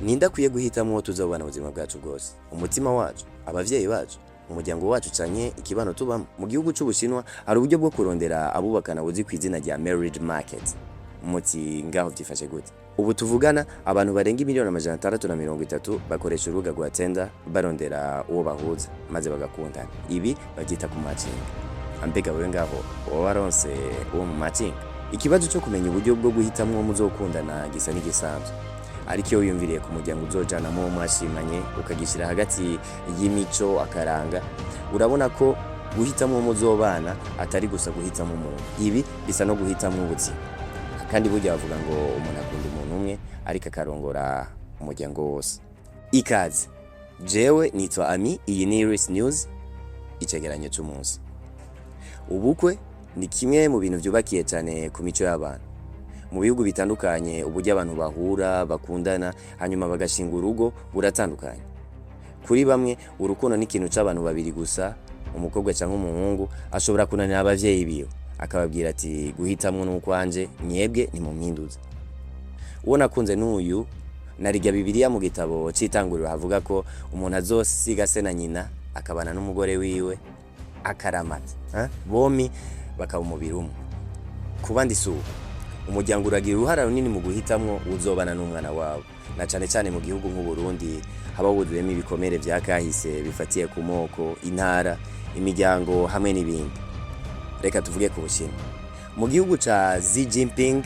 Ninda akwiye guhitamwo tuzobana ubuzima bwacu bwose. Umutima wacu, abavyeyi bacu, umuryango wacu canke ikibano tubamwo. Mu gihugu c'Ubushinwa hari uburyo bwo kurondera abubakana buzi kw'izina rya marriage market. Umuti ngaho vyifashe gute? Ubu tuvugana abantu barenga imiliyoni 630 bakoresha urubuga rwa Tinder barondera uwo bahuza maze bagakundana. Ibi bagita ku matching. Ambega wewe ngaho waronse uwo mu matching. Ikibazo cyo kumenya uburyo bwo guhitamwo muzokundana gisa n'igisanzwe. Ariko iyo wiyumviriye ku muryango uzojanamo uwo mwashimanye ukagishira hagati y'imico akaranga, urabona ko guhitamwo muzobana atari gusa guhitamwo umuntu. Ibi bisa no guhitamwo ubuzima. Kandi burya bavuga ngo umuntu akunda umuntu umwe ariko akarongora umuryango wose. Ikaze. Jewe nitwa Ami, iyi ni Iris News, icegeranyo cy'umunsi. Ubukwe ni kimwe mu bintu byubakiye cyane ku mico y'abantu. Mu bihugu bitandukanye uburyo abantu bahura bakundana hanyuma bagashinga urugo buratandukanye. Kuri bamwe urukundo ni ikintu c'abantu babiri gusa, umukobwa cyangwa umuhungu ashobora kunanira abavyeyi biwe akababwira ati guhitamwo n'ukwanje nyebwe ni mu mpinduza. Uwo nakunze n'uyu narijya Bibiliya mu gitabo c'itanguriro havuga ko umuntu azosiga se na nyina akabana n'umugore wiwe akaramata, bomi bakaba umubiri umwe. Kubandi suko umuryango uragira uruhara runini mu guhitamwo uzobana n'umwana wabo, na cane cyane mu gihugu nk'u Burundi haba huzuyemo ibikomere vya kahise bifatiye ku moko, intara, imiryango hamwe n'ibindi. Reka tuvuge ku Bushinwa. Mu gihugu ca Xi Jinping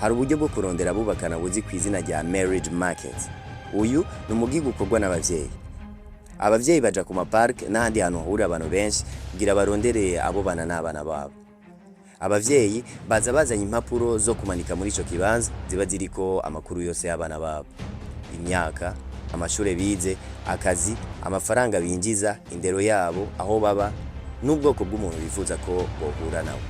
hari uburyo bwo kurondera abubakana buzi kw'izina rya marriage market. Uyu ni umugigo ukorwa n'abavyeyi. Abavyeyi baja ku mapark n'ahandi hantu hahurira abantu benshi kugira barondere abo bana n'abana babo. Abavyeyi baza bazanye impapuro zo kumanika muri ico kibanza ziba ziriko amakuru yose y'abana babo, imyaka, amashure bize, akazi, amafaranga binjiza, indero yabo, aho baba, n'ubwoko bw'umuntu bifuza ko bohura nawe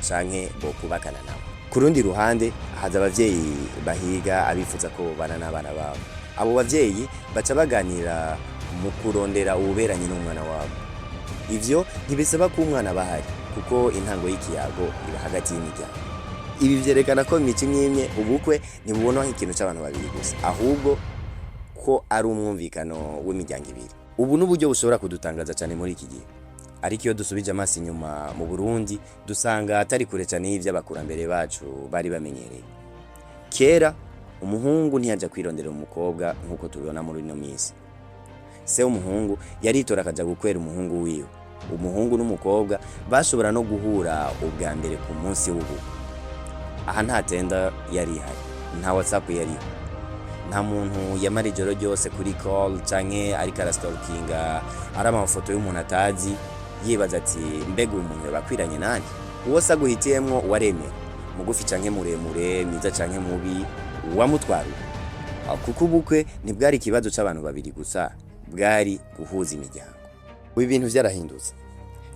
canke bokubakana nawe. Ku rundi ruhande haza abavyeyi bahiga abifuza ko bana n'abana babo. Abo bavyeyi baca baganira mu kurondera ububeranye n'umwana wabo. Ivyo ntibisaba ko umwana bahari kuko intango y'ikiyago iba hagati y'imiryango. Ibi vyerekana ko imico imwe ubukwe ntibubonwa nk'ikintu c'abantu babiri gusa, ahubwo ko ari umwumvikano w'imiryango ibiri. Ubu n'uburyo bushobora kudutangaza cyane muri iki gihe. Ariko iyo dusubije amaso inyuma mu Burundi dusanga atari kure cyane y'ivyo abakurambere bacu bari bamenyereye. Kera umuhungu ntiyaja kwirondera umukobwa nk'uko tubibona muri ino minsi. Se w'umuhungu yaritora akaja gukwera umuhungu wiwe. Umuhungu n'umukobwa bashobora no guhura ubwa mbere ku munsi w'ubukwe. Aha nta tenda yari ihari, nta WhatsApp yariho, nta muntu yamara ijoro ryose kuri call canke ariko arastalkinga araba amafoto y'umuntu atazi yibaza ati mbega uyu muntu bakwiranye nani. Uwo se aguhitiyemwo waremera, mugufi canke muremure, mwiza canke mubi, wamutwara. Kuko ubukwe ntibwari ikibazo c'abantu babiri gusa, bwari guhuza imiryango. Ubu ibintu vyarahindutse.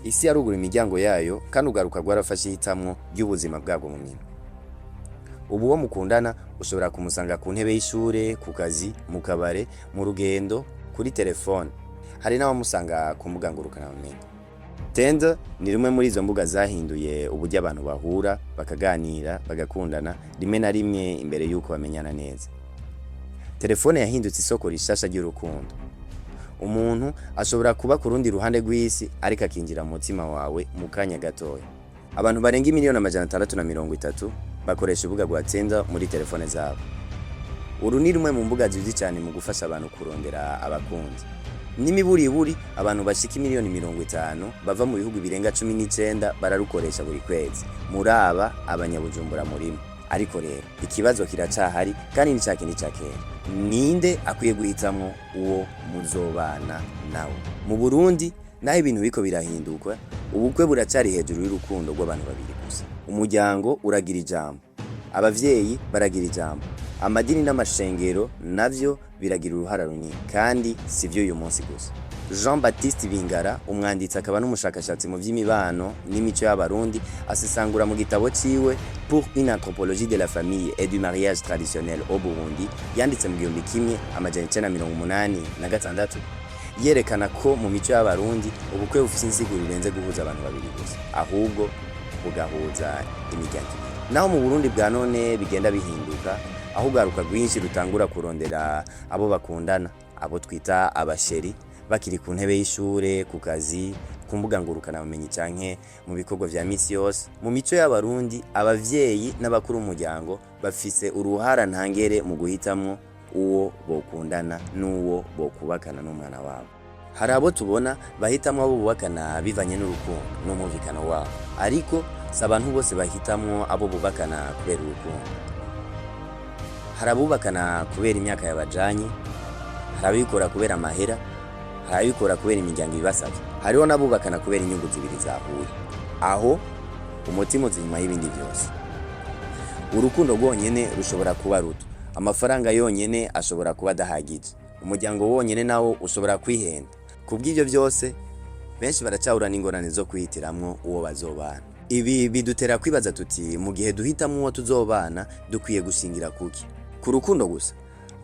Isi yarugura imiryango yayo kandi ugaruka rwarafashe hitamwo ry'ubuzima bwabwo mu minwe. Ubu wo mukundana ushobora kumusanga ku ntebe y'ishure, ku kazi, mu kabare, mu rugendo, kuri telefone. Hari n'abamusanga ku mbuga ngurukanabumenyi. Tinder ni rumwe muri izo mbuga zahinduye uburyo abantu bahura, bakaganira, bagakundana, rimwe na rimwe imbere y'uko bamenyana neza. Telefone yahindutse isoko rishasha ry'urukundo. Umuntu ashobora kuba ku rundi ruhande rw'isi ariko akinjira mu mutima wawe mu kanya gatoya. Abantu barenga imiliyoni 630 bakoresha urubuga rwa Tinder muri telefone zabo. Uru ni rumwe mu mbuga zizwi cyane mu gufasha abantu kurondera abakunzi. N'imiburiburi abantu bashika imiliyoni 50 bava mu bihugu birenga 19 bararukoresha buri kwezi. Muraba abanyabujumbura murimo. Ariko rero ikibazo kiracahari kandi ni cyakindi cyakera. Ninde akwiye guhitamwo uwo muzobana nawe? Mu Burundi naho ibintu biko birahinduka, ubukwe buracari hejuru y'urukundo rw'abantu babiri gusa. Umuryango uragira ijambo, abavyeyi baragira ijambo, amadini n'amashengero navyo biragira uruhara runini, kandi sivyo uyu munsi gusa. Jean-Baptiste Bingara, umwanditsi akaba n'umushakashatsi mu vy'imibano n'imico y'abarundi, asesangura mu gitabo ciwe Pour une anthropologie de la famille et du mariage traditionnel au Burundi, yanditse mu 1986, yerekana ko mu mico y'abarundi ubukwe bufite insiguro irenze guhuza abantu babiri gusa, ahubwo bugahuza imiryango. Naho mu Burundi bwa none bigenda bihinduka, aho ugaruka rwinshi rutangura kurondera abo bakundana, abo twita abasheri, bakiri ku ntebe y'ishure, ku kazi, ku mbuga ngurukanabumenyi canke mu bikorwa vya misi yose. Mu mico y'abarundi, abavyeyi n'abakuru umuryango bafise uruhara ntangere mu guhitamwo uwo bokundana n'uwo bokubakana n'umwana wabo. Hari abo tubona bahitamwo abo bubakana bivanye n'urukundo n'umwumvikano wabo, ariko si abantu bose bahitamwo abo bubakana kubera urukundo. Hari abubakana kubera imyaka yabajanye, hari abikora kubera amahera, hari abikora kubera imiryango ibasavye, hariho n'abubakana kubera inyungu zibiri zahuye. Aho umutima uza inyuma y'ibindi vyose. Urukundo rwonyene rushobora kuba ruto, amafaranga yonyene ashobora kuba adahagije, umuryango wonyene nawo ushobora kwihenda. Kubw'ivyo vyose, benshi baracahura n'ingorane zo kwihitiramwo uwo bazobana. Ibi bidutera kwibaza tuti, mu gihe duhitamwo uwo tuzobana dukwiye gushingira kuki? Ku rukundo gusa,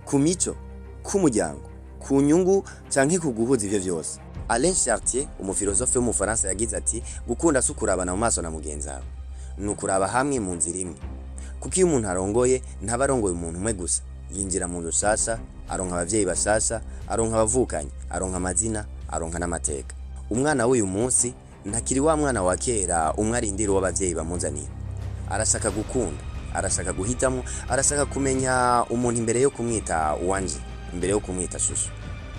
ku mico, ku muryango, ku nyungu canke ku guhuza ivyo vyose? Alain Chartier, umufilosofe w'umufaransa, yagize ati, gukunda si ukurabana mu maso na mugenzi wawe, ni ukuraba hamwe mu nzira imwe. Kuko iyo umuntu arongoye, ntaba arongoye umuntu umwe gusa, yinjira mu nzu shasha, aronka abavyeyi bashasha, aronka abavukanyi, aronka amazina, aronka n'amateka. Umwana w'uyu munsi ntakiri wa mwana wa kera umwe arindira uwo abavyeyi bamuzanira. Arashaka gukunda, arashaka guhitamwo, arashaka kumenya umuntu imbere yo kumwita uwanje, imbere yo kumwita shusho.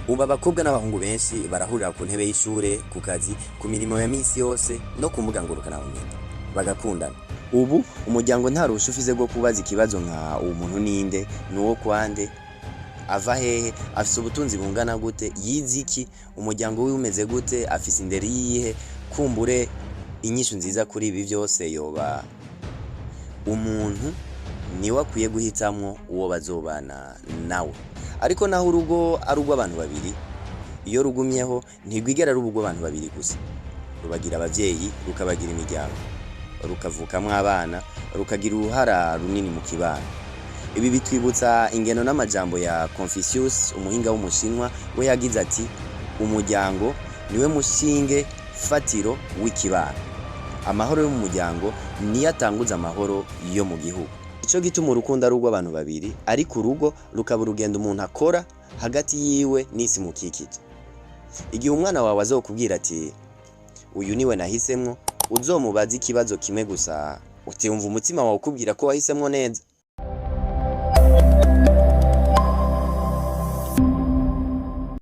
Ubu abakobwa n'abahungu benshi barahurira ku ntebe y'ishure, ku kazi, ku mirimo ya misi yose no ku mbuga ngurukanabumenyi, bagakundana. Ubu umuryango nta ruhusha ufise rwo kubaza ikibazo nka uwo muntu ninde, nuwo kwande, ava hehe, afise ubutunzi bungana gute, yize iki, umuryango wiwe umeze gute, afise indero yihe. Kumbure inyishu nziza kuri ibi vyose yoba umuntu niwe akwiye guhitamwo uwo bazobana nawe. Ariko naho urugo ari urw'abantu babiri, iyo rugumyeho ntirwigera ruba urw'abantu babiri gusa. Rubagira abavyeyi, rukabagira imiryango, rukavukamwo abana, rukagira uruhara runini mu kibano. Ibi bitwibutsa ingeno n'amajambo ya Confucius, umuhinga w'umushinwa, we yagize ati, umuryango niwe mushinge fatiro w'ikibano. Amahoro yo mu muryango niyo atanguza amahoro yo mu gihugu. Ico gituma urukundo ari urw'abantu babiri, ariko urugo rukaba urugendo umuntu akora hagati yiwe n'isi mukikije. Igihe umwana wawe azokubwira ati, uyu niwe nahisemwo, uzomubaza ikibazo kimwe gusa, uti wumva umutima wawe ukubwira ko wahisemwo neza?